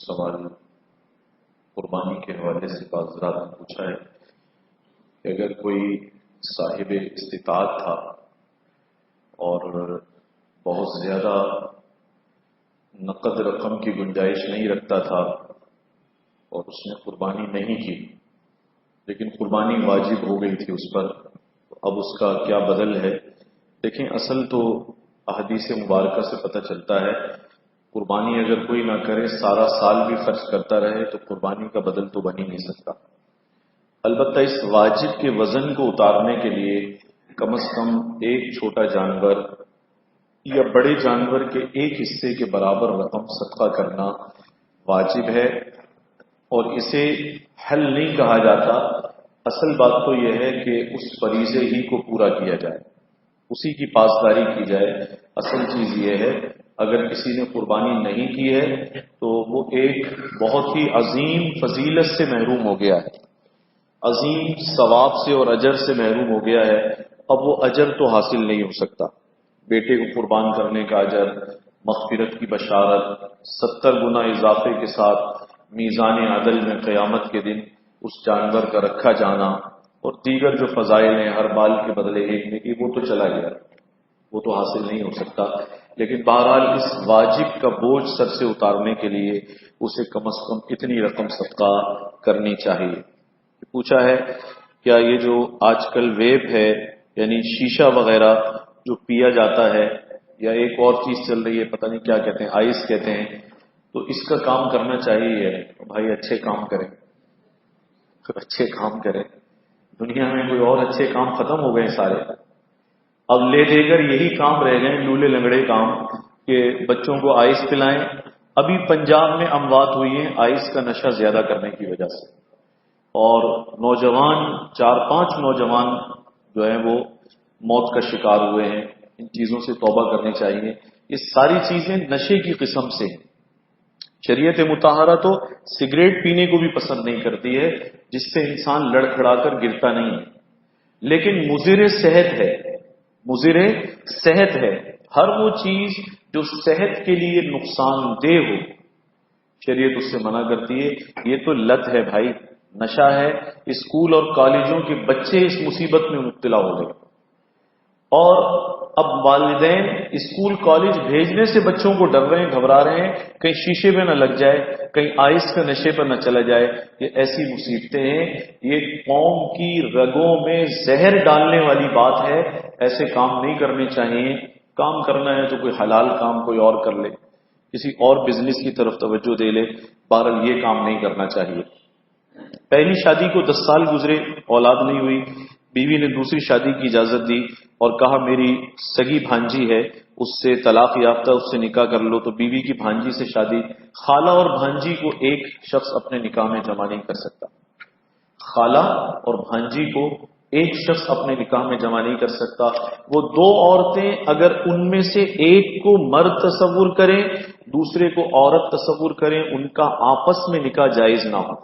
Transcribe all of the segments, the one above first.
سوال قربانی کے حوالے سے بعض حضرات نے پوچھا ہے کہ اگر کوئی صاحب استطاعت تھا اور بہت زیادہ نقد رقم کی گنجائش نہیں رکھتا تھا اور اس نے قربانی نہیں کی لیکن قربانی واجب ہو گئی تھی اس پر، تو اب اس کا کیا بدل ہے؟ دیکھیں، اصل تو احادیث مبارکہ سے پتہ چلتا ہے قربانی اگر کوئی نہ کرے، سارا سال بھی خرچ کرتا رہے تو قربانی کا بدل تو بن ہی نہیں سکتا۔ البتہ اس واجب کے وزن کو اتارنے کے لیے کم از کم ایک چھوٹا جانور یا بڑے جانور کے ایک حصے کے برابر رقم صدقہ کرنا واجب ہے، اور اسے حل نہیں کہا جاتا۔ اصل بات تو یہ ہے کہ اس فریضے ہی کو پورا کیا جائے، اسی کی پاسداری کی جائے۔ اصل چیز یہ ہے اگر کسی نے قربانی نہیں کی ہے تو وہ ایک بہت ہی عظیم فضیلت سے محروم ہو گیا ہے، عظیم ثواب سے اور اجر سے محروم ہو گیا ہے۔ اب وہ اجر تو حاصل نہیں ہو سکتا۔ بیٹے کو قربان کرنے کا اجر، مغفرت کی بشارت، 70 گنا اضافے کے ساتھ میزان عدل میں قیامت کے دن اس جانور کا رکھا جانا، اور دیگر جو فضائل ہیں، ہر بال کے بدلے ایک نیکی، وہ تو چلا گیا، وہ تو حاصل نہیں ہو سکتا۔ لیکن بہرحال اس واجب کا بوجھ سر سے اتارنے کے لیے اسے کم از کم اتنی رقم صدقہ کرنی چاہیے۔ پوچھا ہے کیا یہ جو آج کل ویپ ہے، یعنی شیشہ وغیرہ جو پیا جاتا ہے، یا ایک اور چیز چل رہی ہے پتہ نہیں کیا کہتے ہیں، آئس کہتے ہیں، تو اس کا کام کرنا چاہیے؟ بھائی اچھے کام کریں، اچھے کام کریں۔ دنیا میں کوئی اور اچھے کام ختم ہو گئے سارے، اب لے دے کر یہی کام رہ گئے، لولے لنگڑے کام، کہ بچوں کو آئس پلائیں۔ ابھی پنجاب میں اموات ہوئی ہیں آئس کا نشہ زیادہ کرنے کی وجہ سے، اور نوجوان 4-5 نوجوان جو ہیں وہ موت کا شکار ہوئے ہیں۔ ان چیزوں سے توبہ کرنی چاہیے۔ یہ ساری چیزیں نشے کی قسم سے ہیں۔ شریعت مطہرہ تو سگریٹ پینے کو بھی پسند نہیں کرتی ہے جس سے انسان لڑکھڑا کر گرتا نہیں ہے، لیکن مضر صحت ہے، مضر صحت ہے۔ ہر وہ چیز جو صحت کے لیے نقصان دہ ہو شریعت اس سے منع کرتی ہے۔ یہ تو لت ہے بھائی، نشہ ہے۔ اسکول اور کالجوں کے بچے اس مصیبت میں مبتلا ہو گئے، اور اب والدین اسکول کالج بھیجنے سے بچوں کو ڈر رہے ہیں، گھبرا رہے ہیں، کہیں شیشے پہ نہ لگ جائے، کہیں آئس کا نشے پر نہ چلا جائے۔ یہ ایسی مصیبتیں ہیں، یہ قوم کی رگوں میں زہر ڈالنے والی بات ہے۔ ایسے کام نہیں کرنے چاہیے۔ کام کرنا ہے تو کوئی حلال کام کوئی اور کر لے، کسی اور بزنس کی طرف توجہ دے لے، بہرحال یہ کام نہیں کرنا چاہیے۔ پہلی شادی کو 10 سال گزرے، اولاد نہیں ہوئی، بیوی نے دوسری شادی کی اجازت دی اور کہا میری سگی بھانجی ہے، اس سے طلاق یافتہ، اس سے نکاح کر لو، تو بیوی کی بھانجی سے شادی۔ خالہ اور بھانجی کو ایک شخص اپنے نکاح میں جمع نہیں کر سکتا، خالہ اور بھانجی کو ایک شخص اپنے نکاح میں جمع نہیں کر سکتا۔ وہ 2 عورتیں اگر ان میں سے ایک کو مرد تصور کریں، دوسرے کو عورت تصور کریں، ان کا آپس میں نکاح جائز نہ ہو،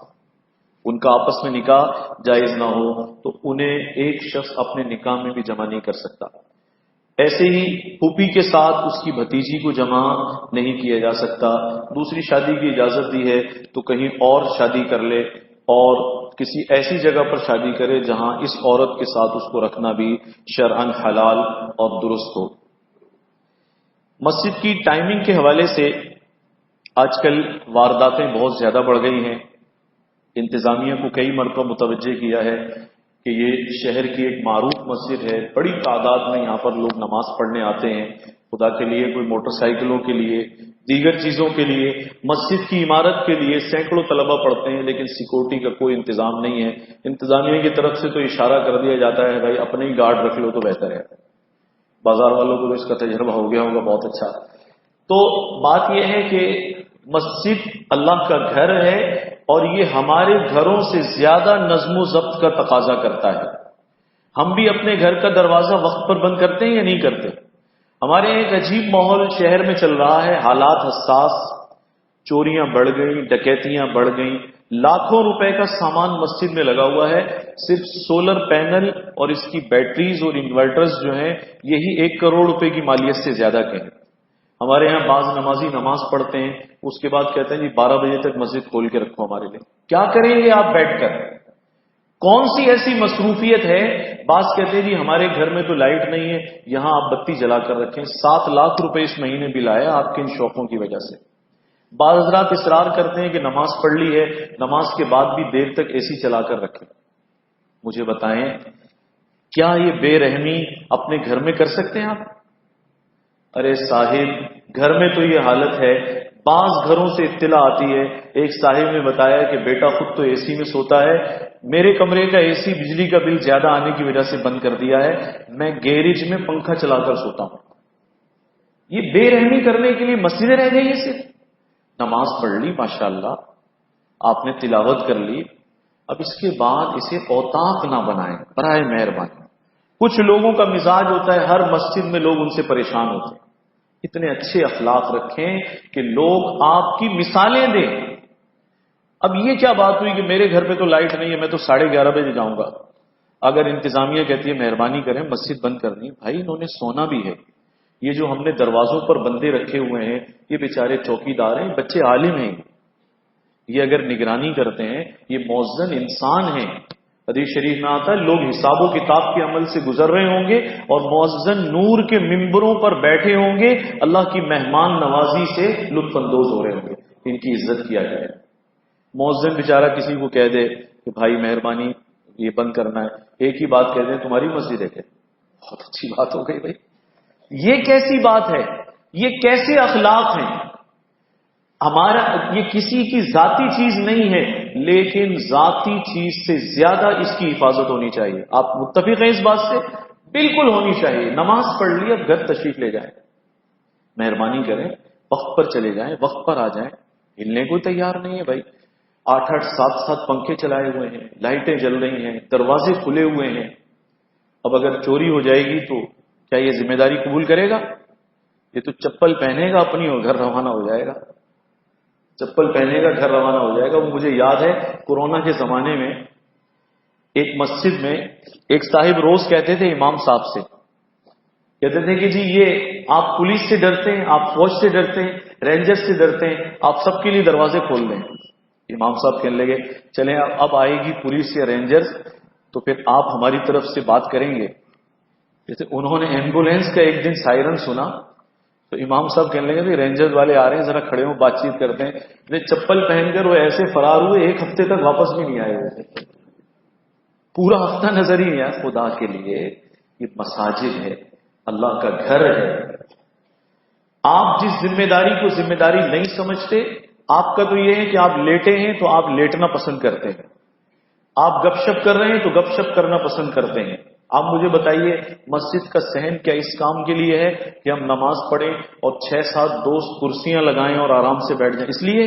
ان کا آپس میں نکاح جائز نہ ہو تو انہیں ایک شخص اپنے نکاح میں بھی جمع نہیں کر سکتا۔ ایسے ہی پھوپھی کے ساتھ اس کی بھتیجی کو جمع نہیں کیا جا سکتا۔ دوسری شادی کی اجازت دی ہے تو کہیں اور شادی کر لے، اور کسی ایسی جگہ پر شادی کرے جہاں اس عورت کے ساتھ اس کو رکھنا بھی شرعاً حلال اور درست ہو۔ مسجد کی ٹائمنگ کے حوالے سے آج کل وارداتیں بہت زیادہ بڑھ گئی ہیں۔ انتظامیہ کو کئی مرتبہ متوجہ کیا ہے کہ یہ شہر کی ایک معروف مسجد ہے، بڑی تعداد میں یہاں پر لوگ نماز پڑھنے آتے ہیں، خدا کے لیے، کوئی موٹر سائیکلوں کے لیے، دیگر چیزوں کے لیے، مسجد کی عمارت کے لیے سینکڑوں طلبہ پڑھتے ہیں، لیکن سیکورٹی کا کوئی انتظام نہیں ہے۔ انتظامیہ کی طرف سے تو اشارہ کر دیا جاتا ہے بھائی اپنے ہی گارڈ رکھ لو تو بہتر ہے۔ بازار والوں کو تو اس کا تجربہ ہو گیا ہوگا بہت اچھا۔ تو بات یہ ہے کہ مسجد اللہ کا گھر ہے، اور یہ ہمارے گھروں سے زیادہ نظم و ضبط کا تقاضا کرتا ہے۔ ہم بھی اپنے گھر کا دروازہ وقت پر بند کرتے ہیں یا نہیں کرتے؟ ہمارے ایک عجیب ماحول شہر میں چل رہا ہے، حالات حساس، چوریاں بڑھ گئیں، ڈکیتیاں بڑھ گئیں، لاکھوں روپے کا سامان مسجد میں لگا ہوا ہے، صرف سولر پینل اور اس کی بیٹریز اور انورٹرز جو ہیں یہی 1 کروڑ روپے کی مالیت سے زیادہ کے ہیں۔ ہمارے یہاں بعض نمازی نماز پڑھتے ہیں، اس کے بعد کہتے ہیں جی 12 بجے تک مسجد کھول کے رکھو ہمارے لیے. کیا کریں گے آپ بیٹھ کر؟ کون سی ایسی مصروفیت ہے؟ بعض کہتے ہیں جی ہمارے گھر میں تو لائٹ نہیں ہے، یہاں آپ بتی جلا کر رکھیں. 7 لاکھ روپے اس مہینے بل آیا آپ کے ان شوقوں کی وجہ سے. بعض حضرات اصرار کرتے ہیں کہ نماز پڑھ لی ہے، نماز کے بعد بھی دیر تک اے سی چلا کر رکھیں. مجھے بتائیں کیا یہ بے رحمی اپنے گھر میں کر سکتے ہیں آپ؟ ارے صاحب گھر میں تو یہ حالت ہے. بعض گھروں سے اطلاع آتی ہے، ایک صاحب نے بتایا کہ بیٹا خود تو اے سی میں سوتا ہے، میرے کمرے کا اے سی بجلی کا بل زیادہ آنے کی وجہ سے بند کر دیا ہے، میں گیریج میں پنکھا چلا کر سوتا ہوں. یہ بے رحمی کرنے کے لیے مسجدیں رہ گئی ہیں. صرف نماز پڑھ لی ماشاءاللہ، آپ نے تلاوت کر لی، اب اس کے بعد اسے اوتاق نہ بنائیں برائے مہربانی. کچھ لوگوں کا مزاج ہوتا ہے ہر مسجد میں لوگ ان سے پریشان ہوتے ہیں. اتنے اچھے اخلاق رکھیں کہ لوگ آپ کی مثالیں دیں. اب یہ کیا بات ہوئی کہ میرے گھر پہ تو لائٹ نہیں ہے، میں تو 11:30 بجے جاؤں گا. اگر انتظامیہ کہتی ہے مہربانی کریں مسجد بند کرنی، بھائی انہوں نے سونا بھی ہے. یہ جو ہم نے دروازوں پر بندے رکھے ہوئے ہیں یہ بیچارے چوکیدار ہیں، بچے عالم ہیں، یہ اگر نگرانی کرتے ہیں، یہ مؤذن انسان ہیں. حدیث شریف میں آتا ہے لوگ حساب و کتاب کے عمل سے گزر رہے ہوں گے اور مؤذن نور کے ممبروں پر بیٹھے ہوں گے، اللہ کی مہمان نوازی سے لطف اندوز ہو رہے ہوں گے، ان کی عزت کیا جائے. مؤذن بیچارہ کسی کو کہہ دے کہ بھائی مہربانی یہ بند کرنا ہے، ایک ہی بات کہہ دیں تمہاری مسجد ہے کہ بہت اچھی بات ہو گئی. بھائی یہ کیسی بات ہے؟ یہ کیسے اخلاق ہیں؟ ہمارا یہ کسی کی ذاتی چیز نہیں ہے، لیکن ذاتی چیز سے زیادہ اس کی حفاظت ہونی چاہیے. آپ متفق ہیں اس بات سے؟ بالکل ہونی چاہیے. نماز پڑھ لی، اب گھر تشریف لے جائیں، مہربانی کریں وقت پر چلے جائیں، وقت پر آ جائیں. ہلنے کو تیار نہیں ہے بھائی. 8-8 7-7 پنکھے چلائے ہوئے ہیں، لائٹیں جل رہی ہیں، دروازے کھلے ہوئے ہیں. اب اگر چوری ہو جائے گی تو کیا یہ ذمہ داری قبول کرے گا؟ یہ تو چپل پہنے گا اپنی اور گھر روانہ ہو جائے گا. چپل پہنے گا گھر روانہ ہو جائے گا. وہ مجھے یاد ہے کورونا کے زمانے میں ایک مسجد میں ایک صاحب روز کہتے تھے امام صاحب سے، کہتے تھے کہ جی یہ آپ پولیس سے ڈرتے ہیں، آپ فوج سے ڈرتے ہیں، رینجر سے ڈرتے ہیں، آپ سب کے لیے دروازے کھول دیں. امام صاحب کہنے لگے چلیں اب آئے گی پولیس یا رینجر تو پھر آپ ہماری طرف سے بات کریں گے. جیسے انہوں نے ایمبولینس کا ایک دن سائرن سنا تو امام صاحب کہنے لگے رینجر والے آ رہے ہیں، ذرا کھڑے ہو بات چیت کرتے ہیں. چپل پہن کر وہ ایسے فرار ہوئے، 1 ہفتے تک واپس بھی نہیں آئے ہوئے. پورا ہفتہ نظر ہی نہیں آیا. خدا کے لیے یہ مساجد ہے، اللہ کا گھر ہے. آپ جس ذمہ داری کو ذمہ داری نہیں سمجھتے، آپ کا تو یہ ہے کہ آپ لیٹے ہیں تو آپ لیٹنا پسند کرتے ہیں، آپ گپ شپ کر رہے ہیں تو گپ شپ کرنا پسند کرتے ہیں. آپ مجھے بتائیے مسجد کا صحن کیا اس کام کے لیے ہے کہ ہم نماز پڑھیں اور 6-7 دوست کرسیاں لگائیں اور آرام سے بیٹھ جائیں؟ اس لیے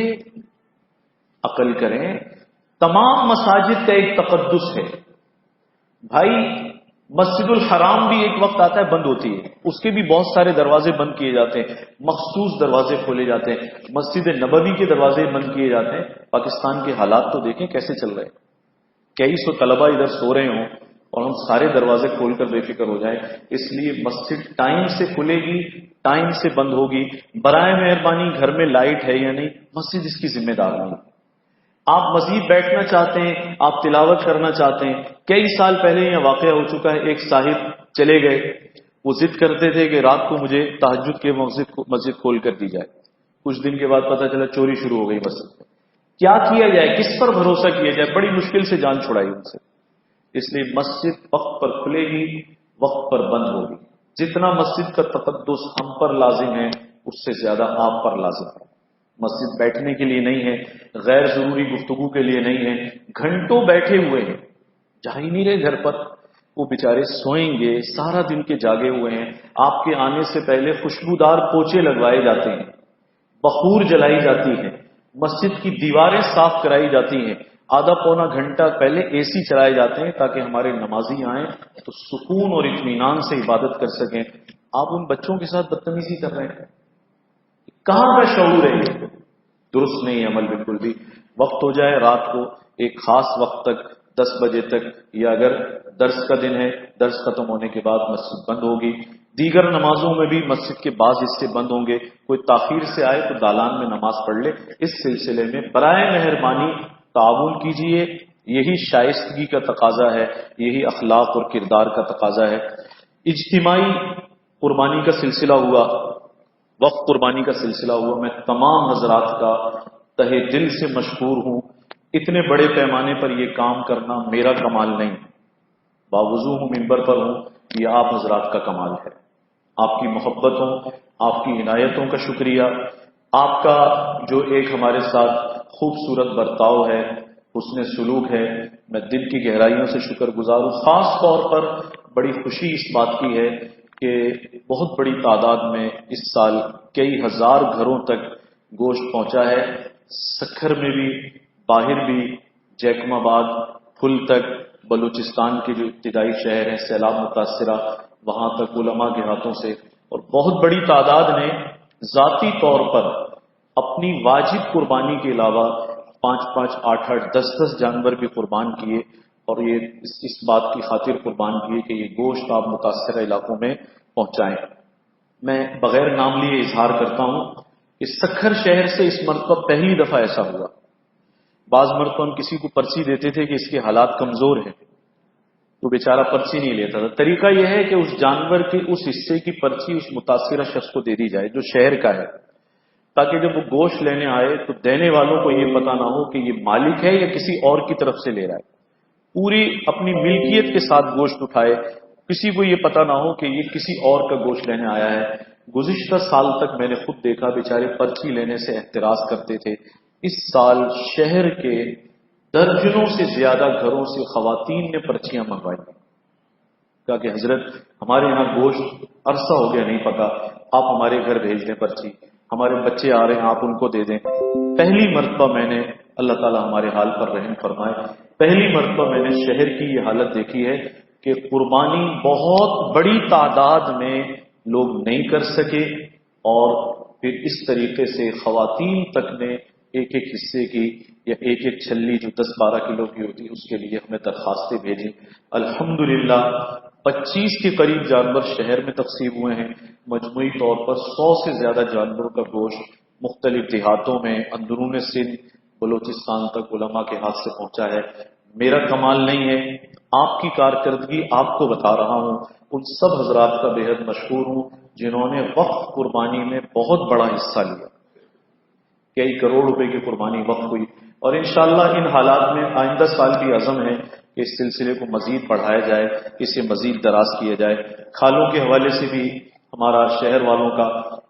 عقل کریں. تمام مساجد کا ایک تقدس ہے بھائی. مسجد الحرام بھی ایک وقت آتا ہے بند ہوتی ہے، اس کے بھی بہت سارے دروازے بند کیے جاتے ہیں، مخصوص دروازے کھولے جاتے ہیں. مسجد نبوی کے دروازے بند کیے جاتے ہیں. پاکستان کے حالات تو دیکھیں کیسے چل رہے ہیں. کئی سو طلبہ ادھر سو رہے ہوں اور ہم سارے دروازے کھول کر بے فکر ہو جائیں. اس لیے مسجد ٹائم سے کھلے گی، ٹائم سے بند ہوگی. برائے مہربانی گھر میں لائٹ ہے یا نہیں، مسجد اس کی ذمہ دار نہیں. آپ مزید بیٹھنا چاہتے ہیں، آپ تلاوت کرنا چاہتے ہیں. کئی سال پہلے یہ واقعہ ہو چکا ہے، ایک صاحب چلے گئے، وہ ضد کرتے تھے کہ رات کو مجھے تہجد کے مسجد کھول کر دی جائے. کچھ دن کے بعد پتہ چلا چوری شروع ہو گئی مسجد میں. کیا کیا جائے، کس پر بھروسہ کیا جائے؟ بڑی مشکل سے جان چھڑائی ان سے. اس لیے مسجد وقت پر کھلے گی، وقت پر بند ہوگی. جتنا مسجد کا تقدس ہم پر لازم ہے اس سے زیادہ آپ پر لازم ہے. مسجد بیٹھنے کے لیے نہیں ہے، غیر ضروری گفتگو کے لیے نہیں ہے. گھنٹوں بیٹھے ہوئے ہیں، جا ہی نہیں رہے گھر پر. وہ بیچارے سوئیں گے، سارا دن کے جاگے ہوئے ہیں. آپ کے آنے سے پہلے خوشبودار پوچے لگوائے جاتے ہیں، بخور جلائی جاتی ہے، مسجد کی دیواریں صاف کرائی جاتی ہیں. آدھا پونا گھنٹہ پہلے اے سی چلائے جاتے ہیں تاکہ ہمارے نمازی آئیں تو سکون اور اطمینان سے عبادت کر سکیں. آپ ان بچوں کے ساتھ بدتمیزی کر رہے ہیں. کہاں کا شعور ہے یہ؟ درست نہیں ہے عمل بالکل بھی. وقت ہو جائے رات کو ایک خاص وقت تک 10 بجے تک، یا اگر درس کا دن ہے درس ختم ہونے کے بعد مسجد بند ہوگی. دیگر نمازوں میں بھی مسجد کے بعض حصے بند ہوں گے، کوئی تاخیر سے آئے تو دالان میں نماز پڑھ لے۔ اس سلسلے میں برائے مہربانی تعاون کیجیے، یہی شائستگی کا تقاضا ہے، یہی اخلاق اور کردار کا تقاضا ہے۔ اجتماعی قربانی کا سلسلہ ہوا، وقت قربانی کا سلسلہ ہوا، میں تمام حضرات کا تہہ دل سے مشکور ہوں۔ اتنے بڑے پیمانے پر یہ کام کرنا میرا کمال نہیں، باوضو ہوں، منبر پر ہوں، یہ آپ حضرات کا کمال ہے۔ آپ کی محبتوں، آپ کی عنایتوں کا شکریہ، آپ کا جو ایک ہمارے ساتھ خوبصورت برتاؤ ہے، حسن سلوک ہے، میں دل کی گہرائیوں سے شکر گزار ہوں۔ خاص طور پر بڑی خوشی اس بات کی ہے کہ بہت بڑی تعداد میں اس سال کئی ہزار گھروں تک گوشت پہنچا ہے، سکھر میں بھی، باہر بھی، جیکم آباد، پھل تک، بلوچستان کے جو ابتدائی شہر ہیں سیلاب متاثرہ، وہاں تک علماء کے ہاتھوں سے، اور بہت بڑی تعداد نے ذاتی طور پر اپنی واجب قربانی کے علاوہ 5-5، 8-8، 10-10 جانور بھی قربان کیے، اور یہ اس بات کی خاطر قربان کیے کہ یہ گوشت آپ متاثرہ علاقوں میں پہنچائیں۔ میں بغیر نام لیے اظہار کرتا ہوں کہ سکھر شہر سے اس مرتبہ پہلی دفعہ ایسا ہوا۔ بعض مرتبہ ہم کسی کو پرچی دیتے تھے کہ اس کے حالات کمزور ہیں، تو بیچارہ پرچی نہیں لیتا تھا۔ طریقہ یہ ہے کہ اس جانور کے اس حصے کی پرچی اس متاثرہ شخص کو دے دی جائے جو شہر کا ہے، تاکہ جب وہ گوشت لینے آئے تو دینے والوں کو یہ پتا نہ ہو کہ یہ مالک ہے یا کسی اور کی طرف سے لے رہا ہے، پوری اپنی ملکیت کے ساتھ گوشت اٹھائے، کسی کو یہ پتا نہ ہو کہ یہ کسی اور کا گوشت لینے آیا ہے۔ گزشتہ سال تک میں نے خود دیکھا بیچارے پرچی لینے سے احتراز کرتے تھے۔ اس سال شہر کے درجنوں سے زیادہ گھروں سے خواتین نے پرچیاں منگوائی، کہا کہ حضرت ہمارے یہاں گوشت عرصہ ہو گیا نہیں پکا، آپ ہمارے گھر بھیج دیں پرچی، ہمارے بچے آ رہے ہیں آپ ان کو دے دیں۔ پہلی مرتبہ میں نے، اللہ تعالی ہمارے حال پر رحم فرمائے، پہلی مرتبہ میں نے شہر کی یہ حالت دیکھی ہے کہ قربانی بہت بڑی تعداد میں لوگ نہیں کر سکے، اور پھر اس طریقے سے خواتین تک نے ایک ایک حصے کی یا ایک ایک چھلی جو 10-12 کلو کی ہوتی اس کے لیے ہمیں درخواستیں بھیجیں۔ الحمدللہ 25 کے قریب جانور شہر میں تقسیم ہوئے ہیں، مجموعی طور پر 100 سے زیادہ جانوروں کا گوشت مختلف دیہاتوں میں اندرون سندھ بلوچستان تک علماء کے ہاتھ سے پہنچا ہے۔ میرا کمال نہیں ہے، آپ کی کارکردگی آپ کو بتا رہا ہوں۔ ان سب حضرات کا بے حد مشکور ہوں جنہوں نے وقف قربانی میں بہت بڑا حصہ لیا، کئی کروڑ روپے کی قربانی وقف ہوئی، اور انشاءاللہ ان حالات میں آئندہ سال بھی عزم ہے کہ اس سلسلے کو مزید بڑھایا جائے، اسے مزید دراز کیا جائے۔ کھالوں کے حوالے سے بھی ہمارا شہر والوں کا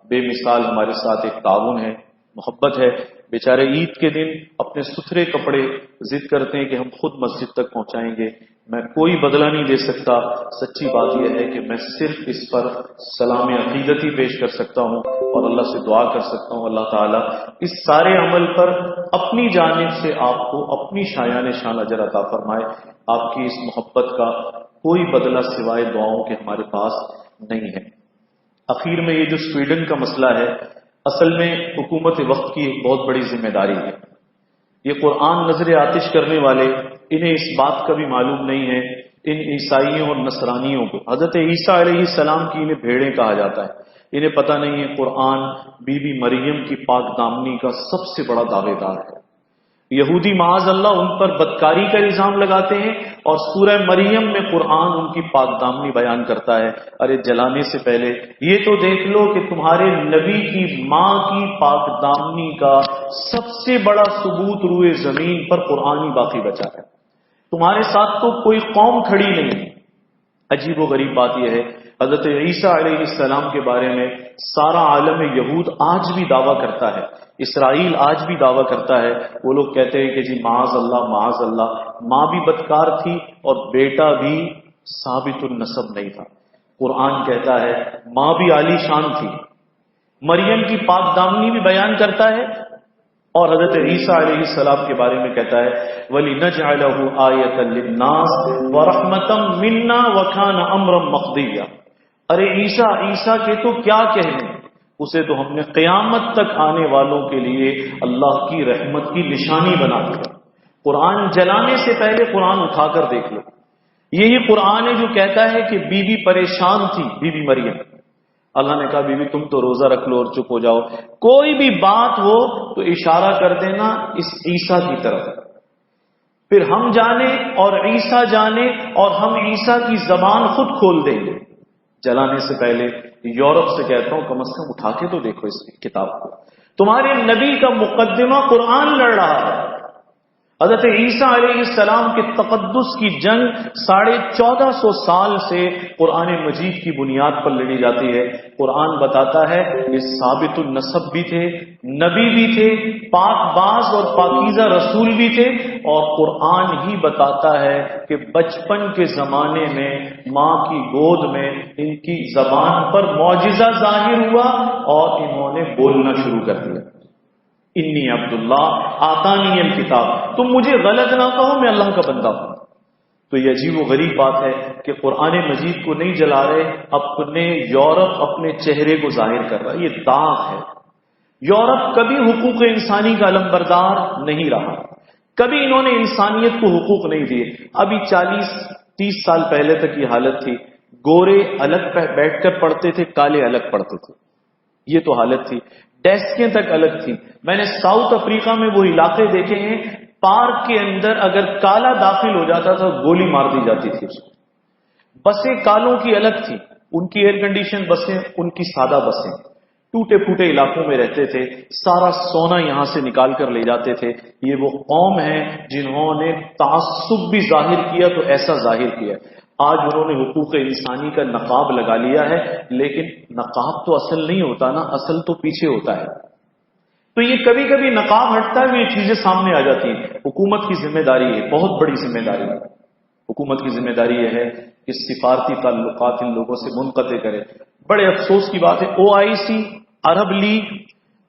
بے مثال ہمارے ساتھ ایک تعاون ہے، محبت ہے۔ بیچارے عید کے دن اپنے ستھرے کپڑے ضد کرتے ہیں کہ ہم خود مسجد تک پہنچائیں گے، میں کوئی بدلہ نہیں دے سکتا۔ سچی بات یہ ہے کہ میں صرف اس پر سلام عقیدتی پیش کر سکتا ہوں اور اللہ سے دعا کر سکتا ہوں اللہ تعالیٰ اس سارے عمل پر اپنی جانب سے آپ کو اپنی شایان شان اجر عطا فرمائے۔ آپ کی اس محبت کا کوئی بدلہ سوائے دعاؤں کے ہمارے پاس نہیں ہے۔ اخیر میں یہ جو سویڈن کا مسئلہ ہے، اصل میں حکومت وقت کی ایک بہت بڑی ذمہ داری ہے۔ یہ قرآن نظر آتش کرنے والے، انہیں اس بات کا بھی معلوم نہیں ہے، ان عیسائیوں اور نصرانیوں کو حضرت عیسیٰ علیہ السلام کی انہیں بھیڑیں کہا جاتا ہے، انہیں پتہ نہیں ہے قرآن بی بی مریم کی پاک دامنی کا سب سے بڑا دعوے دار ہے۔ یہودی معاذ اللہ ان پر بدکاری کا الزام لگاتے ہیں، اور سورہ مریم میں قرآن ان کی پاک دامنی بیان کرتا ہے۔ ارے جلانے سے پہلے یہ تو دیکھ لو کہ تمہارے نبی کی ماں کی پاک دامنی کا سب سے بڑا ثبوت روئے زمین پر قرآن ہی باقی بچا ہے، تمہارے ساتھ تو کوئی قوم کھڑی نہیں۔ عجیب و غریب بات یہ ہے، حضرت عیسیٰ علیہ السلام کے بارے میں سارا عالم یہود آج بھی دعویٰ کرتا ہے، اسرائیل آج بھی دعویٰ کرتا ہے، وہ لوگ کہتے ہیں کہ جی معاذ اللہ معاذ اللہ، ماں بھی بدکار تھی اور بیٹا بھی ثابت النسب نہیں تھا۔ قرآن کہتا ہے ماں بھی عالی شان تھی، مریم کی پاک دامنی بھی بیان کرتا ہے، اور حضرت عیسیٰ علیہ السلام کے بارے میں کہتا ہے وَلِنَجْعَلَهُ آیَةً لِلنَّاسِ وَرَحْمَةً مِنَّا وَكَانَ أَمْرًا مَقْضِيًّا۔ ارے عیسیٰ کے تو کیا کہنے، اسے تو ہم نے قیامت تک آنے والوں کے لیے اللہ کی رحمت کی نشانی بنا دیا۔ قرآن جلانے سے پہلے قرآن اٹھا کر دیکھ لو، یہی قرآن ہے جو کہتا ہے کہ بی بی پریشان تھی، بی بی مریم اللہ نے کہا بیوی تم تو روزہ رکھ لو اور چپ ہو جاؤ، کوئی بھی بات ہو تو اشارہ کر دینا اس عیسیٰ کی طرف، پھر ہم جانے اور عیسیٰ جانے اور ہم عیسیٰ کی زبان خود کھول دیں گے۔ جلانے سے پہلے یورپ سے کہتا ہوں کم از کم اٹھا کے تو دیکھو اس کتاب کو، تمہارے نبی کا مقدمہ قرآن لڑ رہا ہے۔ حضرت عیسیٰ علیہ السلام کے تقدس کی جنگ 1450 سال سے قرآن مجید کی بنیاد پر لڑی جاتی ہے۔ قرآن بتاتا ہے یہ ثابت النسب بھی تھے، نبی بھی تھے، پاک باز اور پاکیزہ رسول بھی تھے، اور قرآن ہی بتاتا ہے کہ بچپن کے زمانے میں ماں کی گود میں ان کی زبان پر معجزہ ظاہر ہوا اور انہوں نے بولنا شروع کر دیا، انی عبداللہ آتانی الکتاب، تم مجھے غلط نہ کہو، میں اللہ کا بندہ ہوں۔ تو یہ عجیب و غریب بات ہے کہ قرآن مجید کو نہیں جلا رہے، اپنے یورپ اپنے چہرے کو ظاہر کر رہا ہے، یہ داغ ہے۔ یورپ کبھی حقوق انسانی کا علمبردار نہیں رہا، کبھی انہوں نے انسانیت کو حقوق نہیں دیے۔ ابھی 40-30 سال پہلے تک یہ حالت تھی، گورے الگ بیٹھ کر پڑھتے تھے، کالے الگ پڑھتے تھے، یہ تو حالت تھی، ڈیسکیں تک الگ تھی۔ میں نے ساؤتھ افریقہ میں وہ علاقے دیکھے ہیں، پارک کے اندر اگر کالا داخل ہو جاتا تھا گولی مار دی جاتی تھی اس کو۔ بسیں کالوں کی الگ تھی، ان کی ایئر کنڈیشن بسیں، ان کی سادہ بسیں، ٹوٹے پھوٹے علاقوں میں رہتے تھے، سارا سونا یہاں سے نکال کر لے جاتے تھے۔ یہ وہ قوم ہے جنہوں نے تعصب بھی ظاہر کیا تو ایسا ظاہر کیا، آج انہوں نے حقوق انسانی کا نقاب لگا لیا ہے، لیکن نقاب تو اصل نہیں ہوتا نا، اصل تو پیچھے ہوتا ہے۔ تو یہ کبھی کبھی نقاب ہٹتا ہے، یہ چیزیں سامنے آ جاتی ہیں۔ حکومت کی ذمہ داری ہے، بہت بڑی ذمہ داری ہے۔ حکومت کی ذمہ داری یہ ہے کہ سفارتی تعلقات ان لوگوں سے منقطع کرے۔ بڑے افسوس کی بات ہے، OIC، عرب لیگ،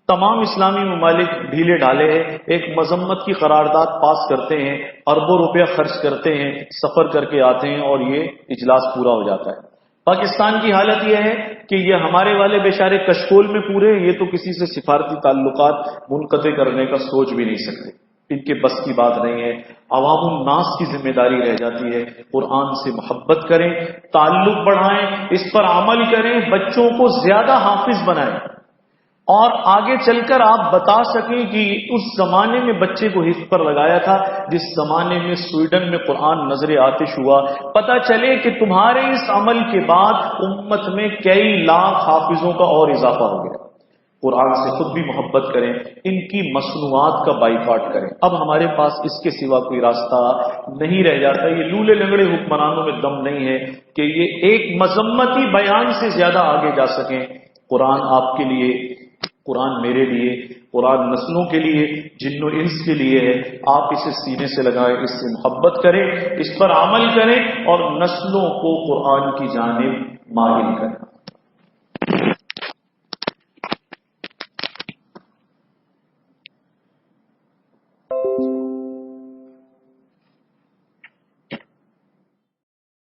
تمام اسلامی ممالک ڈھیلے ڈھالے ہیں، ایک مذمت کی قرارداد پاس کرتے ہیں، اربوں روپیہ خرچ کرتے ہیں، سفر کر کے آتے ہیں اور یہ اجلاس پورا ہو جاتا ہے۔ پاکستان کی حالت یہ ہے کہ یہ ہمارے والے بیچارے کشکول میں پورے، یہ تو کسی سے سفارتی تعلقات منقطع کرنے کا سوچ بھی نہیں سکتے، ان کے بس کی بات نہیں ہے۔ عوام الناس کی ذمہ داری رہ جاتی ہے، قرآن سے محبت کریں، تعلق بڑھائیں، اس پر عمل کریں، بچوں کو زیادہ حافظ بنائیں، اور آگے چل کر آپ بتا سکیں کہ اس زمانے میں بچے کو حفظ پر لگایا تھا جس زمانے میں سویڈن میں قرآن نظر آتش ہوا، پتہ چلے کہ تمہارے اس عمل کے بعد امت میں کئی لاکھ حافظوں کا اور اضافہ ہو گیا۔ قرآن سے خود بھی محبت کریں، ان کی مصنوعات کا بائیکاٹ کریں۔ اب ہمارے پاس اس کے سوا کوئی راستہ نہیں رہ جاتا، یہ لولے لنگڑے حکمرانوں میں دم نہیں ہے کہ یہ ایک مذمتی بیان سے زیادہ آگے جا سکیں۔ قرآن آپ کے لیے، قرآن میرے لیے، قرآن نسلوں کے لیے، جن و انس کے لیے ہے، آپ اسے سینے سے لگائیں، اس سے محبت کریں، اس پر عمل کریں اور نسلوں کو قرآن کی جانب مائل کریں۔